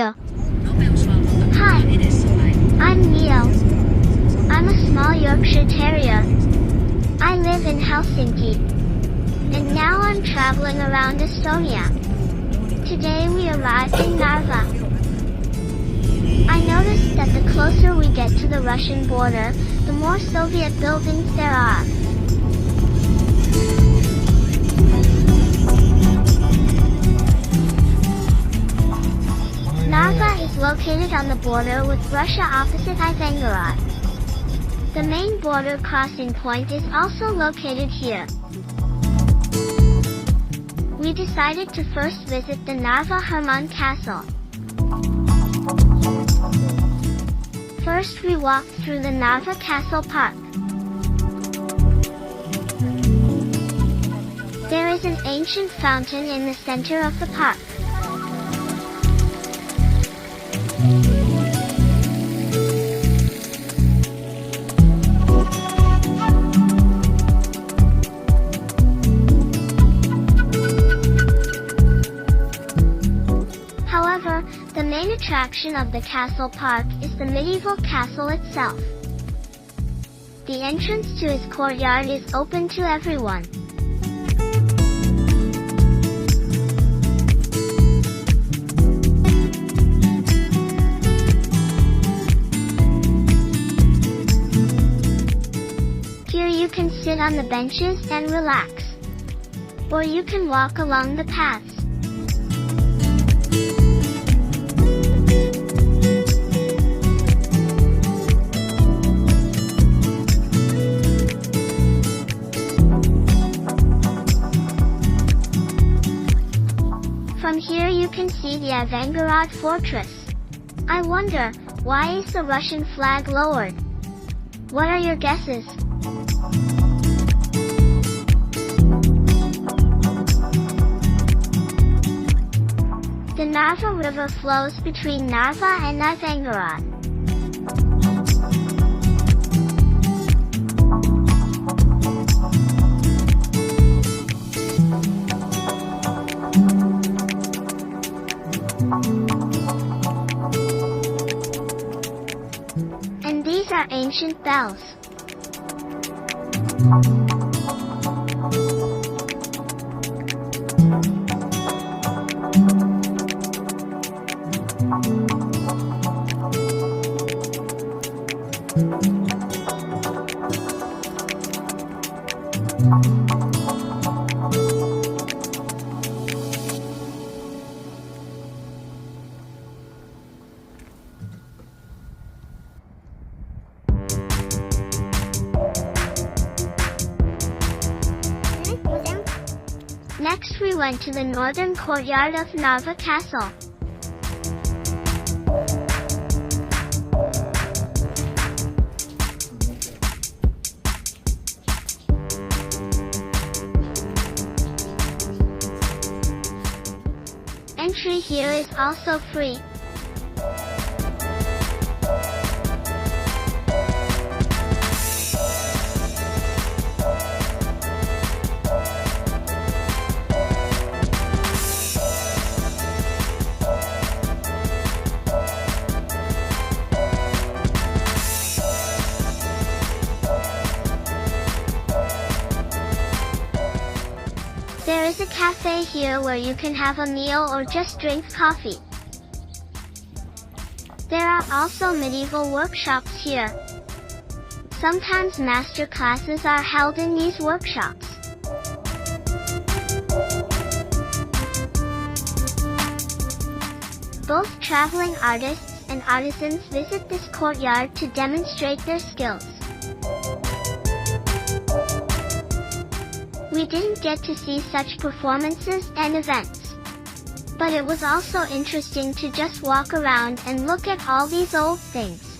here. Hi, I'm Neo. I'm a small Yorkshire Terrier. I live in Helsinki. And now I'm traveling around Estonia. Today we arrived in Narva. I noticed that the closer we get to the Russian border, the more Soviet buildings there are. Narva is located on the border with Russia opposite Ivangorod. The main border crossing point is also located here. We decided to first visit the Narva Herman Castle. First we walked through the Narva Castle Park. There is an ancient fountain in the center of the park. However, the main attraction of the castle park is the medieval castle itself. The entrance to its courtyard is open to everyone. Here you can sit on the benches and relax. Or you can walk along the paths. From here you can see the Ivangorod fortress. I wonder, why is the Russian flag lowered? What are your guesses? The Narva River flows between Narva and Ivangorod. And these are ancient bells. Next we went to the northern courtyard of Narva Castle. Entry here is also free. There is a cafe here where you can have a meal or just drink coffee. There are also medieval workshops here. Sometimes master classes are held in these workshops. Both traveling artists and artisans visit this courtyard to demonstrate their skills. We didn't get to see such performances and events. But it was also interesting to just walk around and look at all these old things.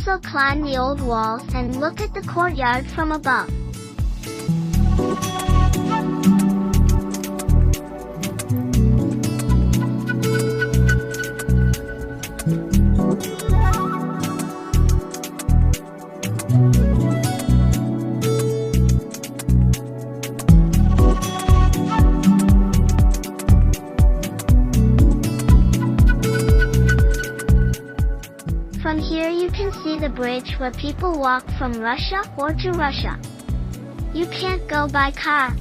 also climb the old walls and look at the courtyard from above. From here you can see the bridge where people walk from Russia or to Russia. You can't go by car.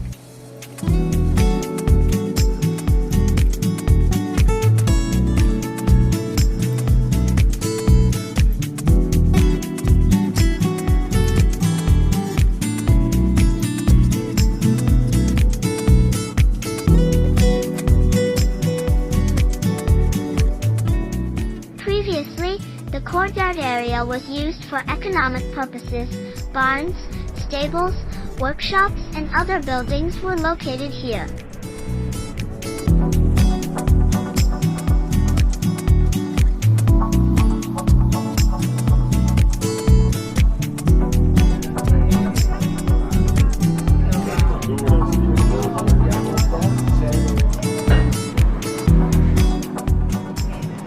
Previously, the courtyard area was used for economic purposes. Barns, stables, workshops, and other buildings were located here.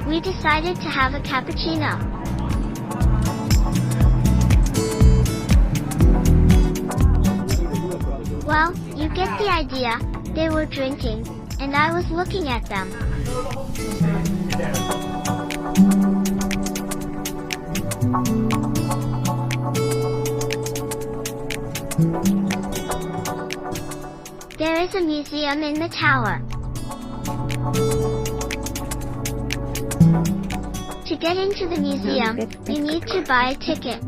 We decided to have a cappuccino. Well, you get the idea. They were drinking, and I was looking at them. There is a museum in the tower. To get into the museum, you need to buy a ticket.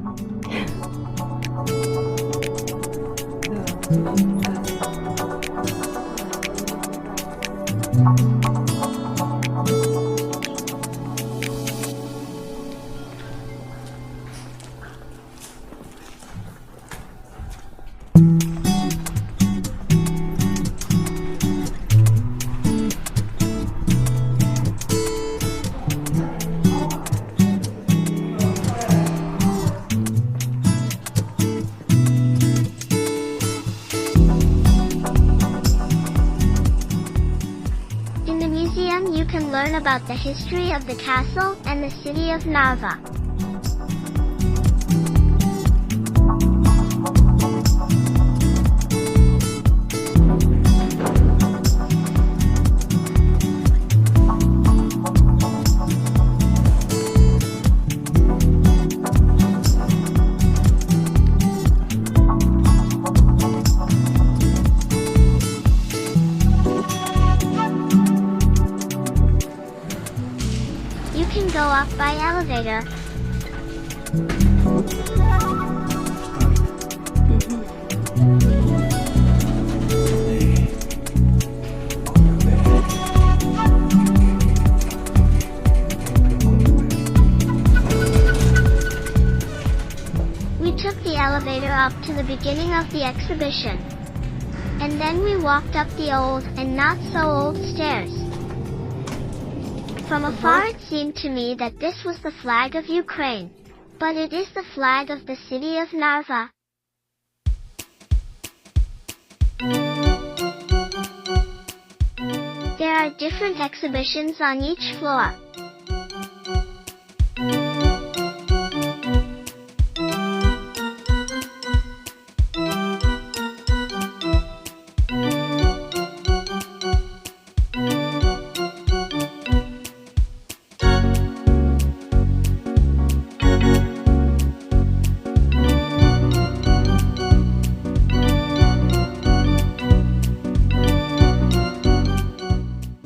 In the museum you can learn about the history of the castle and the city of Narva. You can go up by elevator. We took the elevator up to the beginning of the exhibition. And then we walked up the old and not so old stairs. From afar it seemed to me that this was the flag of Ukraine. But it is the flag of the city of Narva. There are different exhibitions on each floor.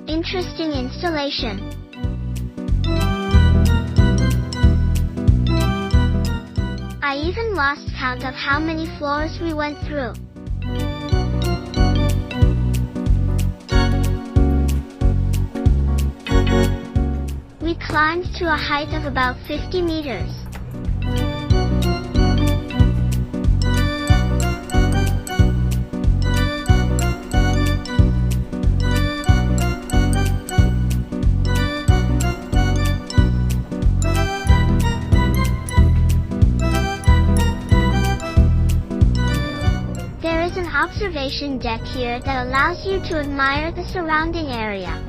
Interesting installation. I even lost count of how many floors we went through. We climbed to a height of about 50 meters. is an observation deck here that allows you to admire the surrounding area.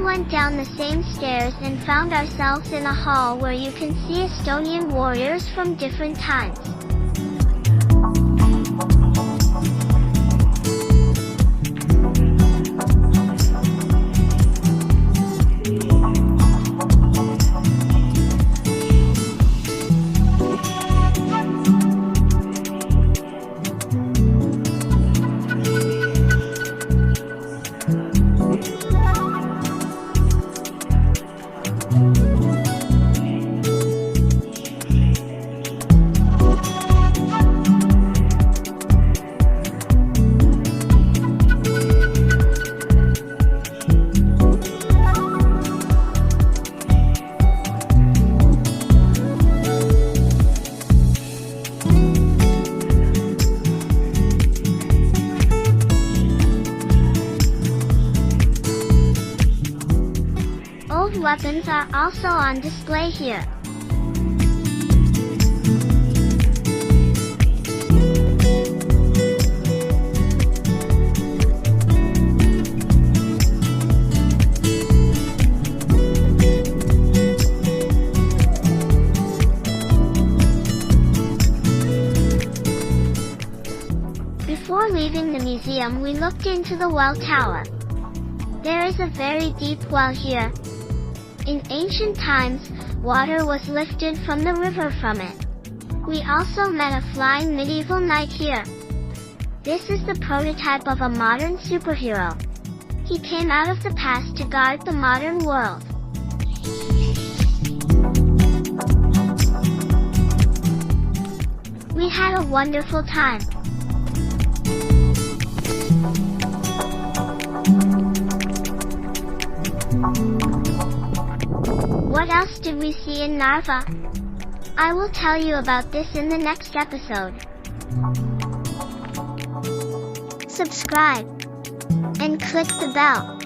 Went down the same stairs and found ourselves in a hall where you can see Estonian warriors from different times. Old weapons are also on display here. Before leaving the museum, we looked into the well tower. There is a very deep well here. In ancient times, water was lifted from the river from it. We also met a flying medieval knight here. This is the prototype of a modern superhero. He came out of the past to guard the modern world. We had a wonderful time. What else did we see in Narva? I will tell you about this in the next episode. Subscribe and click the bell.